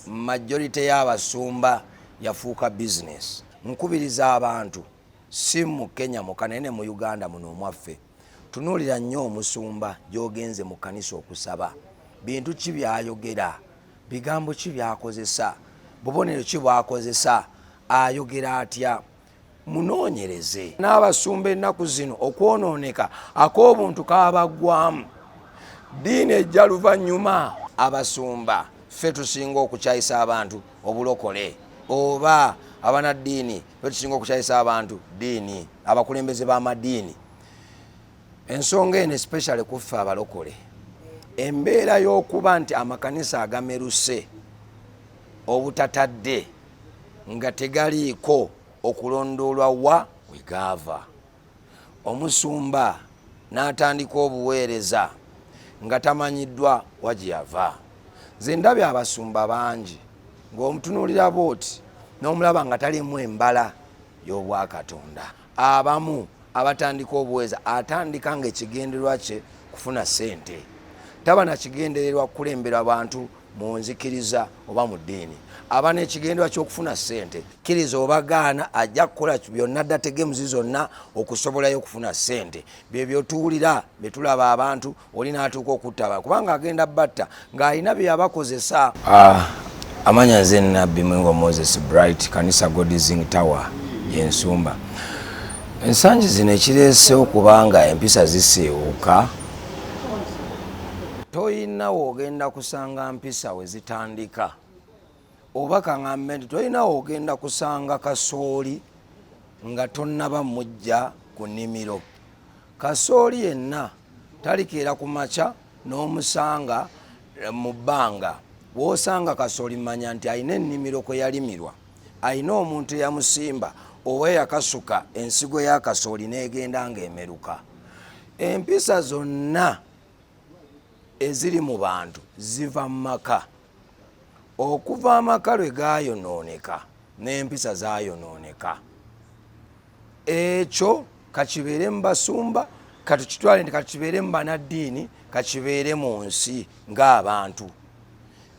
Majority y'abasumba yafuuka business. Nkubiriza abantu si mu Kenya mukanene mu Uganda muno mwaffe. Tunuulira nnyo omusumba gy'ogenze mu kanisa okusaba. Bintu ki byayogera? Bigambo ki byakozesa? Bubonero ki bwakozesa? Ayogera atya? Munoonyereze. N'abasumba ennaku zino okwonooneka ak'obuntu kabaggwamu. Diini ejja luvannyuma. Abasumba ffe tusinga okukyayisa abantu obulokole, oba abanaddiini ffe tusinga okukyayisa abantu diini, abakulembeze b'amadiini. Ensonga eno especially ku ffe abalokole, embeera y'okuba nti amakanisa agameruse obutatadde nga tegaliiko okulondoolwa wa we gaava. Omusumba n'atandika obuweereza nga tamanyiddwa wa gye yava. Nze ndabye abasumba bangi ng'omutunuulira bw'oti n'omulaba nga talimu embala y'obwakatonda. Abamu abatandika obuweereza atandika ng'ekigendererwa kye kufuna ssente, taba na kigendererwa kulembera abantu mu nzikiriza oba mu ddiini, aba n'ekigendererwa ky'okufuna ssente. Kkiriza oba gaana ajja kukola byonna ddategemuzi zonna okusobolayo okufuna ssente. Bye byotuwulira bye tulaba abantu oli n'atuuka okutta kubanga agenda batta ng'alina bye yabakozesa. Amanya nze Nabbi Muyingo Moses Bright, kanisa Godizing Tower y'Ensumba. Ensangi zino ekireese okubanga empisa zisiiwuuka, toyina wogenda kusanga mpisa we zitandika, oba kaŋŋambe nti toyina wogenda kusanga kasooli nga tonnaba mujja ku nnimiro. Kasooli yenna talikeera ku makya n'omusanga mu bbanga. W'osanga kasooli manya nti alina ennimiro kwe yalimirwa, alina omuntu eyamusimba oba yakasuka ensigo ya kasooli n'egenda ng'emeruka. Empisa zonna eziri mu bantu ziva mu maka. Okuva amaka lwe gaayonooneka n'empisa zaayonooneka. Ekyo kakibeere mu basumba, katukitwale nti kakibeere mu banaddiini, kakibeere mu nsi ng'abantu.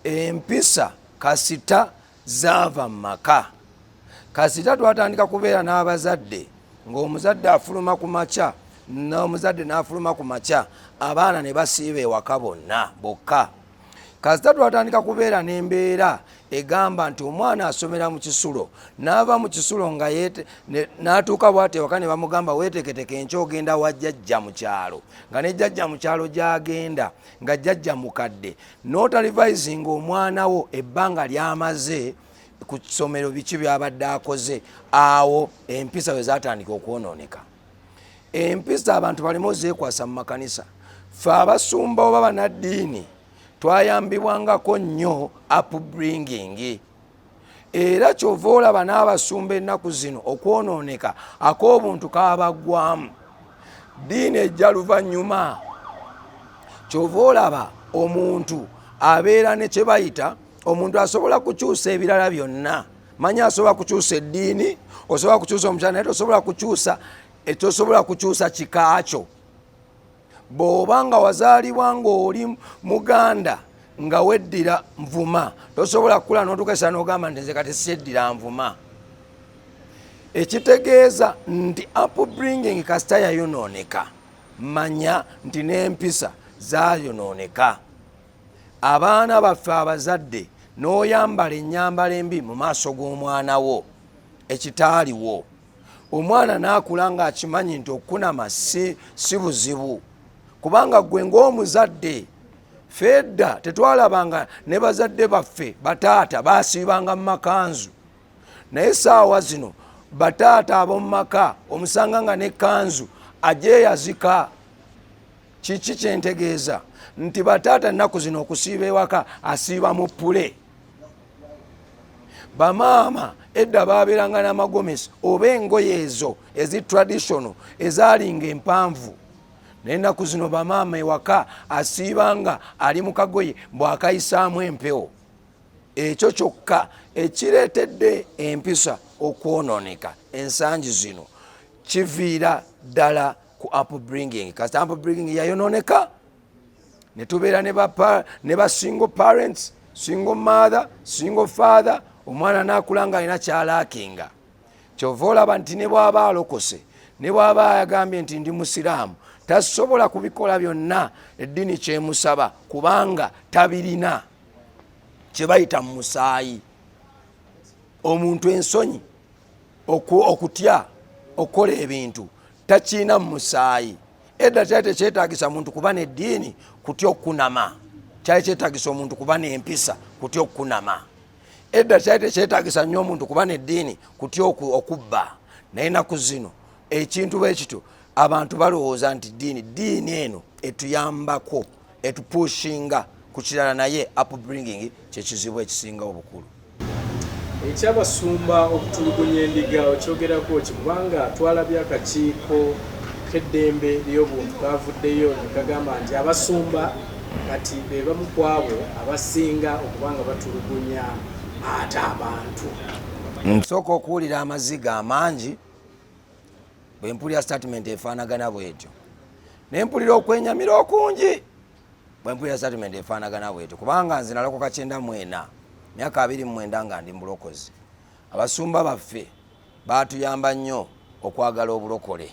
Empisa kasita zaava mu maka. Kasita twatandika kubeera n'abazadde ng'omuzadde afuluma ku makya n'omuzadde n'afuluma ku makya, abaana ne basiiba ewaka bokka. Kasita twatandika kubeera n'embeera egamba nti omwana asomera mu kisulo, n'ava mu kisulo nga n'atuuka bw'ati ewaka ne bamugamba weeteketeke enkya ogenda wa jjajja mu kyalo, nga ne jjajja mu kyalo gy'agenda nga jjajja mukadde, n'otalivayizinga omwana wo ebbanga ly'amaze ku ssomero biki by'abadde akoze. Awo empisa we zaatandika okwonooneka. Empisa abantu balimo zeekwasa mu makanisa. Ffe abasumba oba banaddiini twayambibwangako nnyo upbringing. Era kyova olaba n'abasumba ennaku zino okwonooneka ak'obuntu kabaggwamu. Diini ejja luvannyuma. Kyova olaba omuntu abeera ne kye bayita, omuntu asobola kukyusa ebirala byonna. Manya asobola kukyusa eddiini, osobola kukyusa omukyala, naye tosobola kukyusa kikaakyo. Bw'oba nga wazaalibwa ng'oli Muganda nga weddira Nvuma, tosobola kukula n'otukesa n'ogamba nti nze kati syeddira Nvuma. Ekitegeeza nti upbringing kasita yayonooneka, manya nti n'empisa zaayonooneka. Abaana baffe abazadde n'oyambala ennyambala embi mu maaso g'omwana wo, ekitaaliwo, omwana n'akula ng'akimanyi nti okunama si buzibu. Kubanga gwe ng'omuzadde, fedda tetwalabanga ne bazadde baffe bataata baasiibanga mu makanzu, naye saawa zino bataata ab'omu maka omusanga nga n'ekkanzu agyeyazika. Kiki kyentegeeza? Nti bataata nnaku zino okusiiba ewaka asiiba mu ppule. Bamaama edda baabeeranga n'amagomesi oba engoye ezo ezi-traditional ezaalinga empanvu, naye ennaku zino bamaama ewaka asiibanga ali mu kagoye bw'akayisaamu empewo. Ekyo kyokka ekireetedde empisa okwonooneka ensangi zino kiviira ddala ku upbringing. Kasita upbringing yayonooneka, ne tubeera ne ba single parents single mother, single father, omwana nakulanga alina kyalakinga. Kyova olaba nti ne bw'aba alokose, ne bw'aba agambye nti ndi musiraamu, tasobola kubikola byonna eddiini kyemusaba kubanga tabirina kye bayita mu musaayi. Omuntu ensonyi okutya okukola ebintu takiina mu musaayi. Edda kyali tekyetaagisa muntu kuba n'eddiini kutya okukunama, kyali kyetaagisa omuntu kuba n'empisa kutya okukunama. Edda kyali tekyetaagisa nnyo omuntu kuba n'eddiini kutya okubba. Naye ennaku zino ekintu bwe kityo abantu balowooza nti ddiini eno etuyambako, etupushinga ku kirala, naye upbringing kyekizibu ekisinga obukulu. Ekyabasumba okutulugunya endiga okyogerako ki, kubanga twalabye akakiiko k'eddembe ly'obuntu kavuddeyo ne kagamba nti abasumba kati be bamu ku abo abasinga okubanga batulugunya ate abantu. Nsooka okuwulira amaziga amangi bwe mpulira statement efaanagana bwetyo, ne mpulira okwenyamira okungi bwe mpulira statement efaanagana bwetyo, kubanga nze nalokoka 94 myaka 29 nga ndi mulokozi. Abasumba baffe baatuyamba nnyo okwagala obulokole,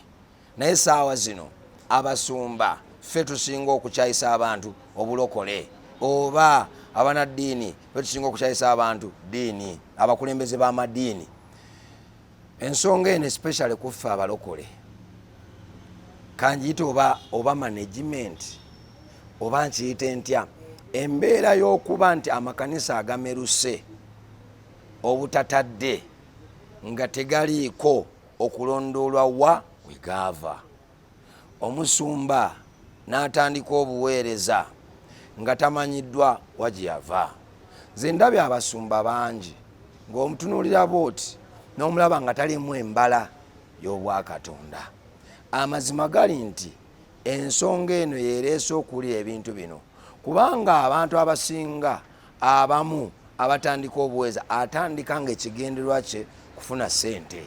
naye saawa zino abasumba ffe tusinga okukyayisa abantu obulokole, oba abanaddiini ffe tusinga okukyayisa abantu ddiini, abakulembeze b'amaddiini. Ensonga eno especially kuffe abalokole kanjiyite oba management oba nkiyite ntya, embeera y'okuba nti amakanisa agameruse obutatadde nga tegaliiko okulondoolwa wa we gaava. Omusumba n'atandika obuweereza nga tamanyiddwa wa gye yava. Nze ndabye abasumba bangi ng'omutunuulira bw'oti n'omulaba nga talimu embala y'obwakatonda. Amazima gali nti ensonga eno yeereese okuwulira ebintu bino, kubanga abantu abasinga abamu abatandika obuweereza atandika nga ekigendererwa kye kufuna ssente,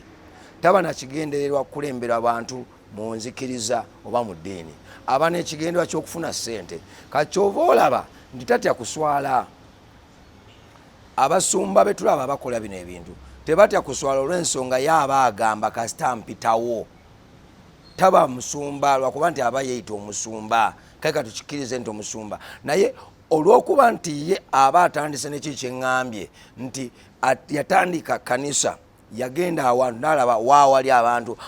taba na kigendererwa kulembera abantu mu nzikiriza oba mu ddiini, aba n'ekigendererwa ky'okufuna ssente. Kakyova olaba nti tatya kuswala. Abasumba be tulaba bakola bino ebintu tebatya kuswala olw'ensonga yaaba agamba kasita mpitawo. Taba musumba lwakuba nti aba yeeyita omusumba, kale katukikkirize nti omusumba, naye olw'okuba nti ye aba atandise nekiki kyeŋŋambye nti yatandika kanisa, yagenda awantu n'alaba waawali abantu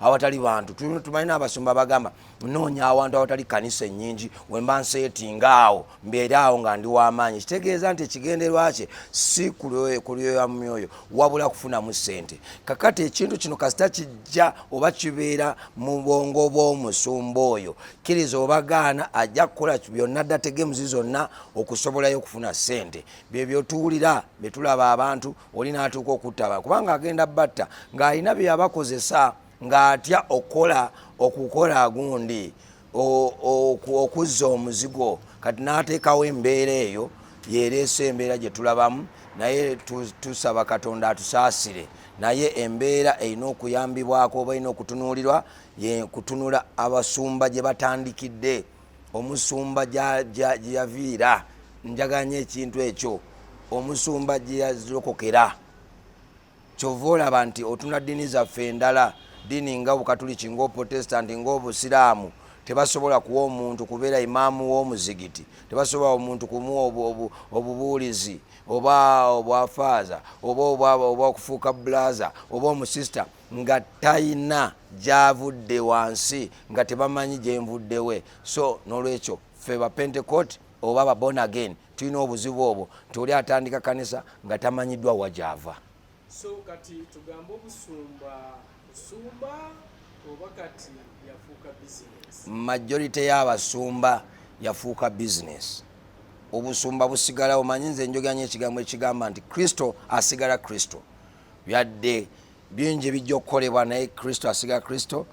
awatali bantu. Tumanyi n'abasumba bagamba noonya awantu awatali kanisa ennyingi, wemba nseetinga awo mbeere awo nga ndi w'amaanyi. Kitegeeza nti ekigendererwa kye si kulyoya mu myoyo wabula kufunamu ssente. Kakati ekintu kino kasita kijja oba kibeera mu bwongo bw'omusumba oyo, kkiriza oba gaana ajja kukola byonna dda tegemuzi zonna okusobolayo okufuna ssente. Bye byotuwulira bye tulaba abantu oli n'atuuka okutta abantu, kubanga agenda batta ng'alina bye yabakozesa ng'atya okukola gundi okuzza omuzigo. Kati n'ateekawo embeera eyo yeereese embeera gye tulabamu, naye tusaba Katonda atusaasire. Naye embeera erina okuyambibwako oba erina okutunuulirwa, ye kutunula abasumba gye batandikidde, omusumba gye yaviira. Njaganya ekintu ekyo, omusumba gye yazokokera. Kyova olaba nti otuna ddiini zaffe endala, ddiini nga Obukatuliki, ng'Obuprotestanti, ng'Obusiraamu, tebasobola kuwa omuntu kubeera imaamu w'omuzigiti, tebasobola omuntu kumuwa obubuulizi oba obwafaaza oba okufuuka bulaza oba omusista nga talina gy'avudde wansi, nga tebamanyi gye nvuddewe. So n'olwekyo ffe ba Pentecost oba ba born again tulina obuzibu obwo nti oli atandika kanisa nga tamanyiddwa wa gy'ava. So kati tugambe obusumba oba kati yafuuka business? Majority y'abasumba yafuuka business. Obusumba busigala, omanyi nze njoganya ekigambo ekigamba nti Kristo asigala Kristo. Byadde bingi bijja okukolebwa naye Kristo asigala Kristo,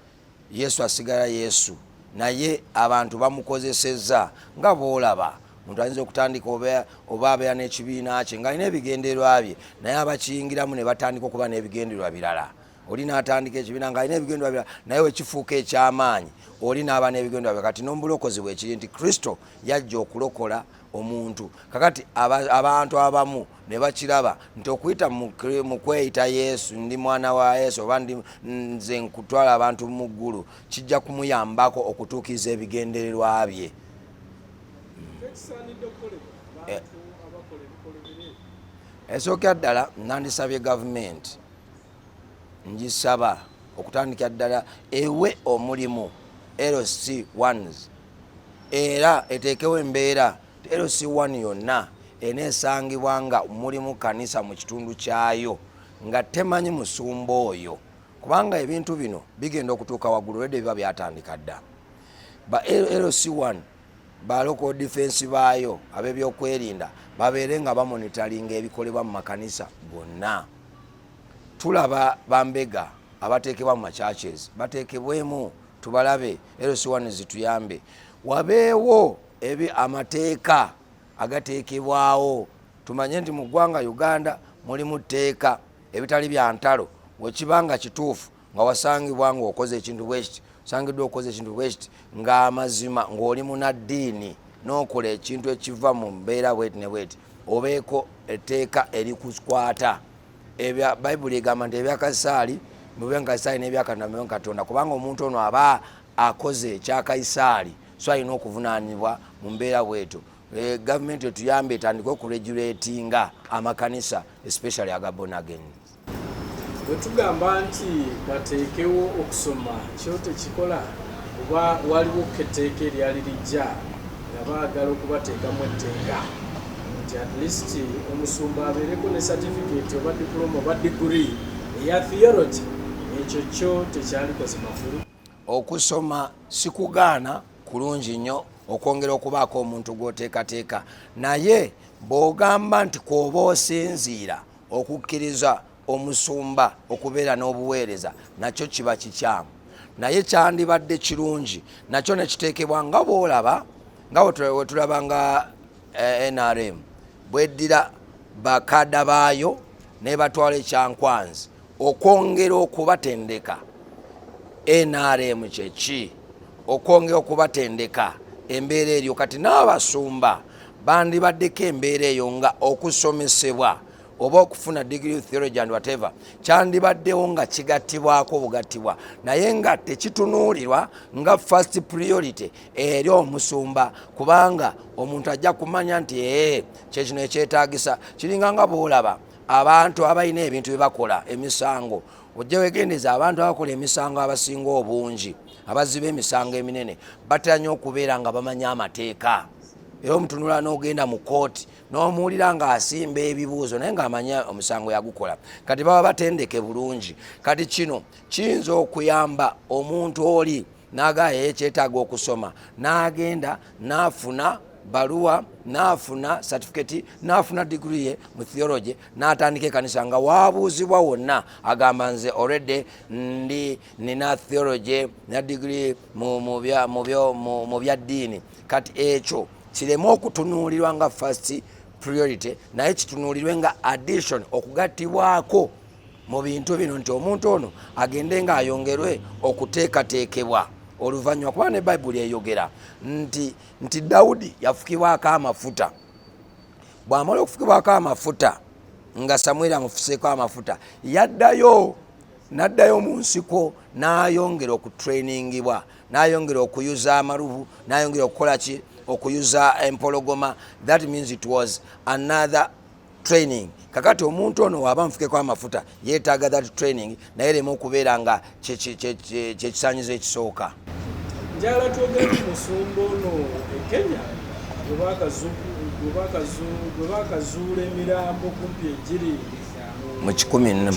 Yesu asigala Yesu. Naye abantu bamukozesezza nga boolaba. Omuntu ayinza okutandika oba abeera n'ekibiina kye ng'alina ebigendererwa bye, naye abakiyingiramu ne batandika okuba n'ebigendererwa birala. Oli n'atandika ekibiina ng'alina ebigendererwa birala, naye wekifuuka eky'amaanyi oli n'aba n'ebigendererwa bye. Kati n'omubulokozi bwe kiri nti Kristo yajja okulokola omuntu kakati abantu abamu ne bakiraba nti okuyita mu kweyita Yesu ndi mwana wa Yesu oba nze nkutwala abantu mu ggulu kijja kumuyambako okutuukiriza ebigendererwa bye. Esookera ddala nandisabye gavumenti ngisaba okutandikira ddala ewe omulimu LC1s era eteekewo embeera LC1 yonna eneesangibwa nga mulimu kanisa mu kitundu kyayo nga temanyi musumba oyo, kubanga ebintu bino bigenda okutuuka waggulu olwedde biba byatandika dda. Ba LC1 ba local defense baayo ab'ebyokwerinda babeere nga bamonitalinga ebikolebwa mu makanisa gonna. Tulaba bambega abateekebwa mu machurches bateekebwemu tubalabe, LC1 zituyambe. Wabeewo amateeka agateekebwawo. Tumanye nti mu ggwanga Uganda mulimu tteeka ebitali bya ntalo wekibanga kituufu nga wasangibwa nga okoze ekintu bwekiti, osangiddwa okoze ekintu bwekiti nga amazima ng'oli munaddiini n'okola ekintu ekiva mu mbeera bweti ne bweti, obeeko etteeka erikukwata. Bayibuli egamba nti ebyakasaali mube nga Kayisaali n'ebyakatonda mube nga Katonda, kubanga omuntu ono aba akoze ekya Kayisaali so alina okuvunaanibwa mu mbeera bweto. Gavumenti etuyambe etandike okuregulatinga amakanisa especially aga born again. Bwe tugamba nti bateekewo okusoma kyo tekikola oba waliwo etteeka eryali lijja nga baagala okubateekamu etteeka nti at least omusumba abeereko ne certificate oba diploma oba degree eya theology, ekyo kyo tekyali kazimafulu. Okusoma sikugaana kulungi nnyo okwongera okubaako omuntu gw'oteekateeka, naye bw'ogamba nti kwoba osinziira okukkiriza omusumba okubeera n'obuweereza nakyo kiba kikyamu, naye kyandibadde kirungi nakyo nekiteekebwa nga bw'olaba nga bwe tulaba nga NRM bweddira bakada baayo ne batwala ekyankwanzi okwongera okubatendeka. NRM kyeki okwongera okubatendeka embeera eryo, kati n'abasumba bandibaddeko embeera eyo nga okusomesebwa oba okufuna degree of theology and whatever kyandibaddewo nga kigattibwako bugattibwa, naye nga tekitunuulirwa nga first priority eri omusumba, kubanga omuntu ajja kumanya nti kyekino ekyetaagisa. Kiringa nga bw'olaba abantu abalina ebintu bye bakola emisango, ojja wegendeza abantu abakola emisango abasinga obungi, abaziba emisango eminene batera nnyo okubeera nga bamanya amateeka. Era omutunula n'ogenda mu kooti n'omuwulira nga asimba ebibuuzo naye ng'amanya omusango yagukola, kati baba batendeke bulungi. Kati kino kiyinza okuyamba omuntu oli n'agaya ekyetaaga okusoma n'agenda n'afuna baluwa, n'afuna certificate, n'afuna degree ye mu theology, n'atandika ekanisa nga waabuuzibwa wonna agamba nze already nina theology na degree mu bya ddiini. Kati ekyo kireme okutunuulirwa nga first priority, naye kitunuulirwe nga addition, okugattibwako mu bintu bino nti omuntu ono agende nga ayongerwe okuteekateekebwa oluvannyuma. Kuba ne Bayibuli eyogera nti Dawudi yafukibwako amafuta. Bw'amala okufukibwako amafuta nga Samwiri amufuseeko amafuta, n'addayo mu nsiko n'ayongera okutrainingibwa, n'ayongera okuyuza amalubu, n'ayongera okukola ki, okuyuza empologoma. That means it was another training. Kakati omuntu ono waba mufukeko amafuta yeetaaga that training, naye ereme okubeera nga kyekisanyizo ekisooka. Njala twogera musumba ono e Kenya gwe bakazuula emirambo kumpi egiri mu 14.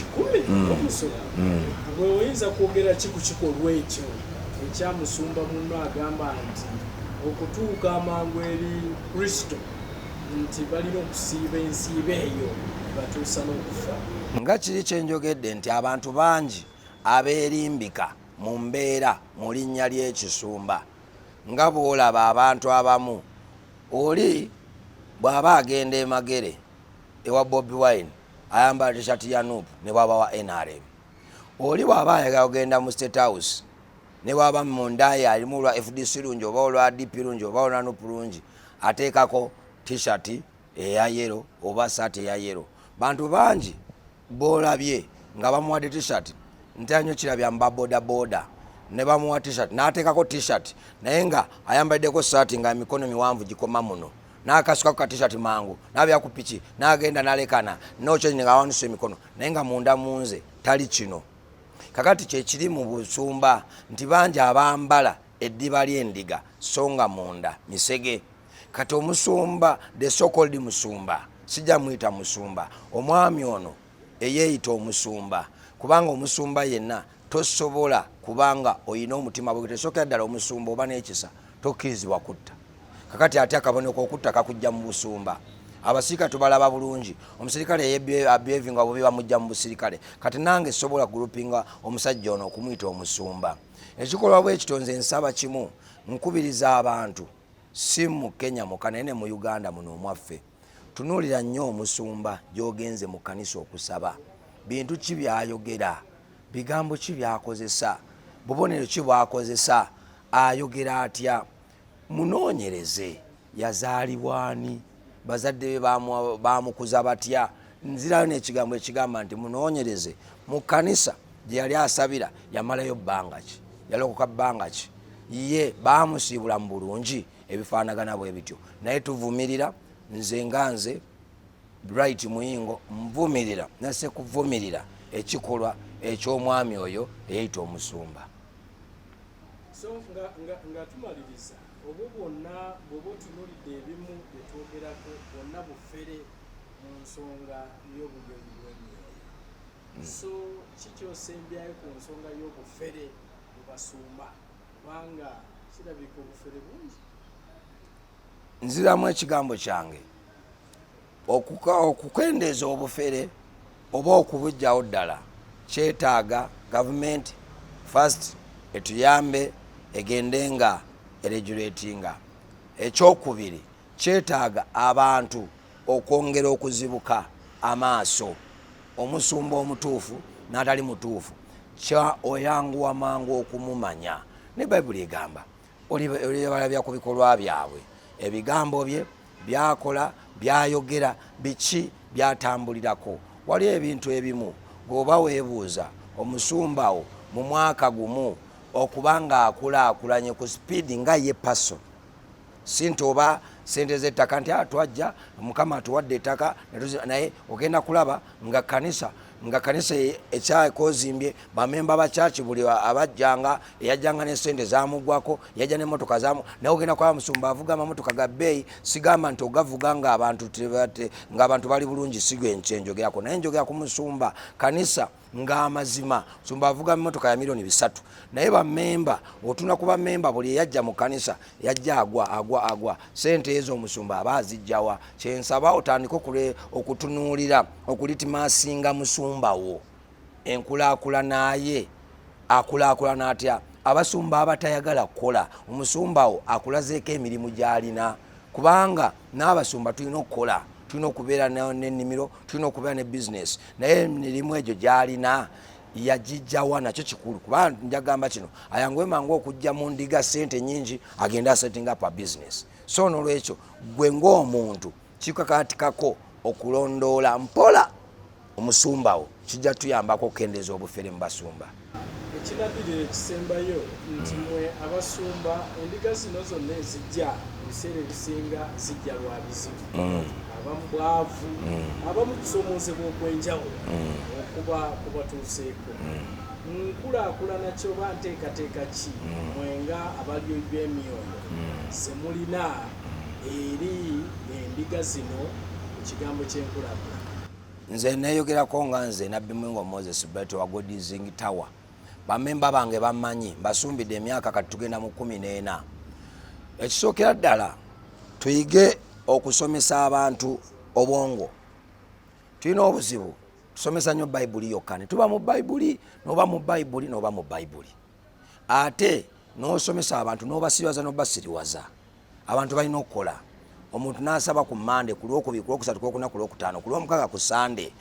Gwe oyinza kwogera ki ku kikolwa ekyo ekyamusumba munno agamba nti okutuuka amangu eri Kristo nti balina okusiiba ensiiba eyo batuusa n'okufa? Nga kiri kyenjogedde nti abantu bangi abeerimbika mu mbeera mu linnya ly'ekisumba, nga bw'olaba abantu abamu oli bw'aba agenda emagere ewa Bobi Wine ayambala t-shirt ya Nuupu ne bw'aba wa NRM, oli bw'aba ayagala kugenda mu State House ne bw'aba mu ndaye alimu olwa FDC lungi oba olwa DP lungi oba olwa Nuupu lungi ateekako t-shirt eya yero oba saati eya yero. Bantu bangi bolabye nga bamuwadde t-shirt ntanyo kirabya mba boda ne bamuwa t-shirt n'ateekako t-shirt naye nga ayambaddeko saati nga mikono miwanvu gikoma muno n'akasukako ka t-shirt mangu n'abya ku piki n'agenda n'alekana n'okyo nga awanise emikono naye nga munda munze tali kino. Kakati kyekiri mu busumba nti bangi abambala eddiba ly'endiga so nga munda misege. Kati omusumba the so-called musumba sijja muyita musumba, omwami ono eyeeyita omusumba kubanga omusumba yenna tosobola kubanga oyina omutima bwe tesookera ddala omusumba oba n'ekisa tokkirizibwa kutta. Kakati ate akaboneka okutta kakujja mu busumba. Abasirikale tubalaba bulungi, omusirikale abyevinga bubi bamujja mu busirikale. Kati nange sobola groupinga omusajja ono okumuyita omusumba. Ekikolwa bwe kitonze ensaba kimu nkubiriza abantu si mu Kenya muka naye ne mu Uganda muno omwaffe tunuulira nnyo omusumba gy'ogenze mu kanisa okusaba. Bintu ki byayogera, bigambo ki byakozesa, bubonero ki bwakozesa, ayogera atya, munoonyereze yazaalibwa ani, bazadde be bamukuza batya. Nzirayo n'ekigambo ekigamba nti munoonyereze mu kanisa gye yali asabira yamalayo bbanga ki, yalokoka bbanga ki, ye baamusiibula mu bulungi. Ebifaanagana bwe bityo naye tuvumirira. Nze Bright Muyingo nvumirira nase kuvumirira ekikolwa eky'omwami oyo eyita omusumba. So nga tumaliriza obwo bwonna bw'oba otunuulidde ebimu bye twogerako bwonna bufere mu nsonga y'obugenyi bw'emyoyo. So kikyosembyayo ku nsonga y'obufere mu basumba kubanga kirabika obufere bungi. Nziramu ekigambo kyange okukendeeza obufere oba okubujjawo ddala kyetaaga gavumenti first etuyambe egende nga eregulatinga. Ekyokubiri kyetaaga abantu okwongera okuzibuka amaaso. Omusumba omutuufu n'atali mutuufu kya oyanguwa mangu okumumanya. Ne Bayibuli egamba olibalabya ku bikolwa byabwe, ebigambo bye byakola, byayogera, biki byatambulirako. Wali ebintu ebimu bw'oba weebuuza omusumbawo mu mwaka gumu okubanga akulaakulanye ku sipiidi nga ye paso sinti oba sente z'ettaka nti twajja Mukama atuwadde ettaka naye ogenda kulaba nga kanisa ekyakozimbye bamemba ba church buli abajjanga eyajjanga ne sente zamugwako yajja ne motoka zamu naye ogenda kwa musumba avuga amamotoka ga bbeeyi. Sigamba nti ogavuga nga abantu bali bulungi sigwe enkyenjogerako naye njogera ku musumba kanisa nga amazima. Musumba avuga motoka ya milioni 3 naye bamemba otuna kuba memba buli yajja mu kanisa yajja agwa sente ezo omusumba abazijjawa. Kyensaba otandika okutunuulira okulitimasinga musumbawo enkulaakulana ye akulaakulana atya. Abasumba abatayagala kukola omusumbawo akulazeeko emirimu gy'alina kubanga n'abasumba tulina okukola, tulina okubeera n'ennimiro, tulina okubeera ne bizinesi naye emirimu egyo gy'alina yagijjawa. Nakyo kikulu kubanga njagamba kino ayanguwe mangu okujja mu ndiga sente nyingi agenda asetting up a business. So n'olwekyo gwe ng'omuntu kikakaatikako okulondoola mpola omusumbawo kijja tuyambako okukendeeza obufere mu basumba. Ekirabirira ekisembayo nti mwe abasumba endiga zino zonna ezijja ebiseera ebisinga zijja lwa bizibu. Abamu bwavu, abamu kusoomoozebwa okwenjawulo okuba kubatuuseeko. Nkulaakulana ki oba nteekateeka ki mwenga abalyo by'emyoyo ze mulina eri endiga zino ku kigambo ky'enkulaakulana? Nze neeyogerako nga nze Nabbi Muyingo Moses Bright wa Godizing Tower. Bamemba bange bamanyi mbasumbidde emyaka kati tugenda mu 14. Ekisookera ddala tuyige okusomesa abantu obwongo. Tulina obuzibu tusomesa nnyo Bayibuli yokka ne tuba mu Bayibuli n'oba mu Bayibuli n'oba mu Bayibuli ate n'osomesa abantu n'obasiriwaza n'obasiriwaza. Abantu balina okukola. Omuntu n'asaba ku Mande ku Lwokubiri ku Lwokusatu ku Lwokuna ku Lwokutaano ku Lwomukaga ku Sande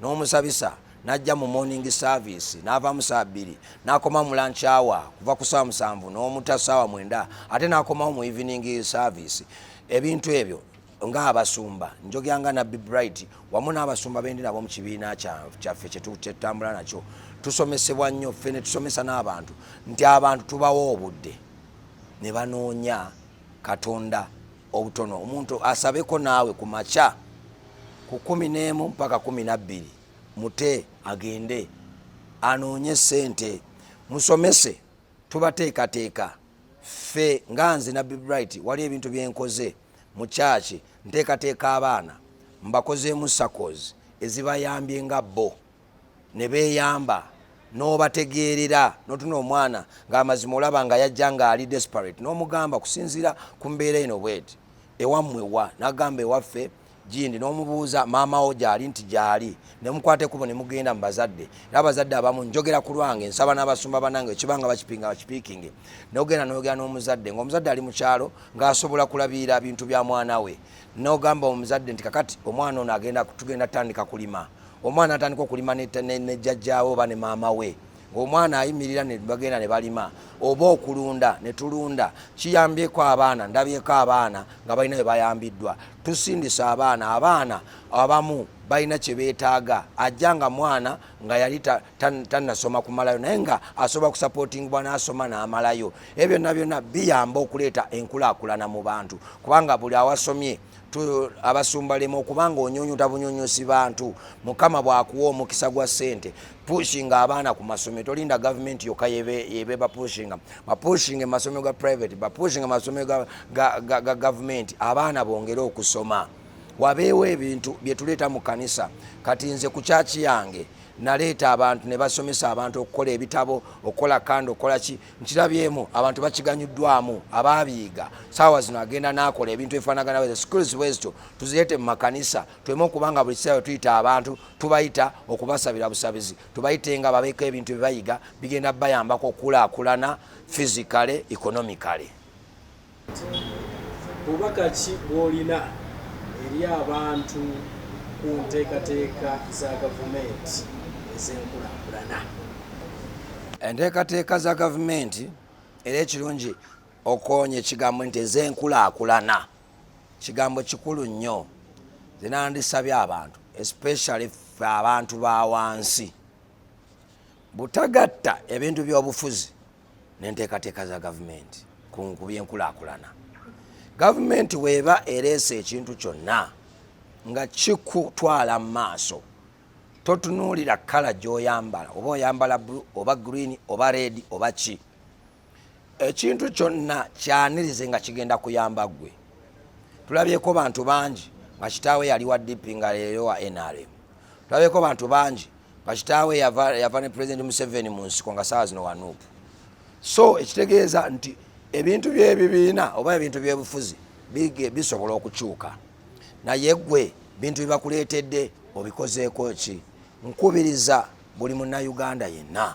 n'omusabisa najja mu morning service n'ava mu saa 2 n'akoma mu lunch hour kuva ku saa 7 n'omuta saa 9 ate n'akomawo mu evening service. Ebintu ebyo nga abasumba njogyanga na Bright wamu n'abasumba bendi nabo mu kibiina kyaffe kyetutambula nakyo tusomesebwa nnyo ffe ne tusomesa n'abantu nti abantu tubawo obudde ne banoonya Katonda obutono. Omuntu asabeko naawe ku makya ku 11 mpaka 12 mute agende anoonye sente musomese tubateekateeka ffe nga nze na Bright wali ebintu byenkoze mu kyaki nteekateeka abaana mbakozeemu SACCOs ezibayambye nga bo ne beeyamba n'obategeerera n'otuna omwana ng'amazima olaba nga yajja nga ali desperate n'omugamba kusinziira ku mbeera eno bweti ewammwe wa n'agamba ewaffe jindi n'omubuuza maama wo gyali nti gyali ne mukwate kubo ne mugenda mu bazadde era abazadde abamu njogera ku lwange nsaba n'abasumba banange ekibanga bakipinga bakipiikinge n'ogenda n'ogera n'omuzadde ng'omuzadde ali mu kyalo ng'asobola kulabirira bintu bya mwana we n'ogamba omuzadde nti kakati omwana ono agenda tugenda tandika kulima omwana atandika okulima ne jjajjaawe oba ne maama we ng'omwana ayimirira ne bagenda ne balima oba okulunda ne tulunda kiyambyeko abaana ndabyeko abaana nga balina bye bayambiddwa tusindisa abaana abamu balina kye beetaaga ajja nga mwana nga yali tannasoma kumalayo naye nga asobola kusapootingibwa n'asoma n'amalayo ebyo byonna biyamba okuleeta enkulaakulana mu bantu kubanga buli awasomye abasumba lema okubanga onyonyuta bunyonyosi bantu mukama bwakuwa omukisa gwa ssente pushinga abaana ku masomero tolinda gavumenti yokka yebe bapushinga bapushinga masomero ga private bapushinga masomero ga gavumenti abaana bongere okusoma wabeewo ebintu byetuleeta mu kanisa kati nze ku kyaki yange naleeta abantu ne basomesa abantu okukola ebitabo okukola kando okukola ki nkirabyemu abantu bakiganyuddwamu abaabiyiga saawa zino agenda n'akola ebintu ebifaanagana bwe schools westro tuzireete mu makanisa tuleme okubanga buli kiseera tuyita abantu tubayita okubasabira busabizi tubayite nga babeeko ebintu bye bayiga bigenda bayambako okulaakulana physically economically. Bubaka ki bw'olina eri abantu ku nteekateeka za gavumenti ez'enkulaakulana? Enteekateeka za gavumenti era ekirungi okoonya ekigambo nti ez'enkulaakulana kigambo kikulu nnyo zinandisabye abantu especially abantu ba wansi butagatta ebintu by'obufuzi n'enteekateeka za gavumenti ku byenkulaakulana. Gavumenti weeba ereese ekintu kyonna nga kikutwala mu maaso totunuulira kala gy'oyambala oba oyambala blue oba green oba red oba ki ekintu kyonna kyanirize nga kigenda kuyamba gwe. Tulabyeko bantu bangi nga kitaawe yali wa DP nga leero wa NRM. Tulabyeko bantu bangi nga kitaawe yava ne President Museveni mu nsiko nga saawa zino wanuupu. So ekitegeeza nti ebintu by'ebibiina oba ebintu by'ebufuzi bisobola okukyuka naye gwe bintu bibakuleetedde obikozeeko ki? Nkubiriza buli munnayuganda yenna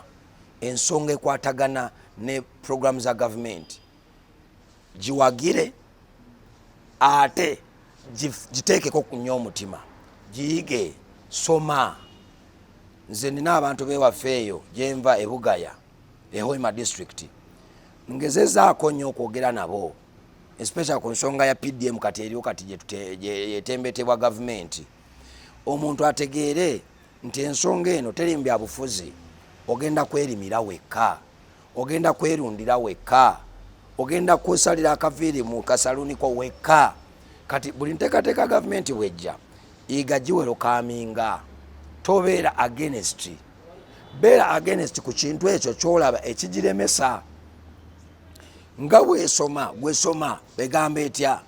ensonga ekwatagana ne programu za gavumenti giwagire ate giteekeko ku nnyo omutima giyige soma. Nze nina abantu bewaffe eyo gyenva ebugaya ehoima district ngezezaako nnyo okwogera nabo especially ku nsonga ya PDM kati eriwo kati yetembetebwa gavumenti omuntu ategeere nti ensonga eno teri mu byabufuzi ogenda kwerimira wekka ogenda kwerundira wekka ogenda kusalira akaviiri mu kasaluni ko wekka kati buli nteekateeka gavumenti bwejja iga giwero kaminga tobeera against beera against ku kintu ekyo kyolaba ekigiremesa nga bwesoma begamba etya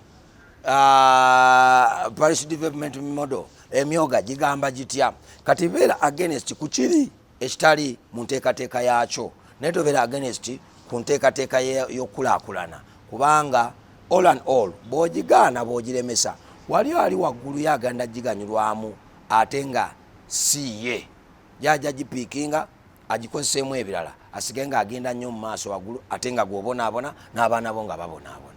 parish development model emyoga gigamba gitya kati beera against ku kiri ekitali mu nteekateeka yaakyo naye tobeera against ku nteekateeka y'okulaakulana kubanga all and all bw'ogigaana bw'ogiremesa wali ali waggulu yaganda giganyulwamu ate nga si ye jaja gipiikinga agikozeseemu ebirala asige nga agenda nnyo mu maaso waggulu ate nga gwobonaabona n'abaana bo nga babonaabona.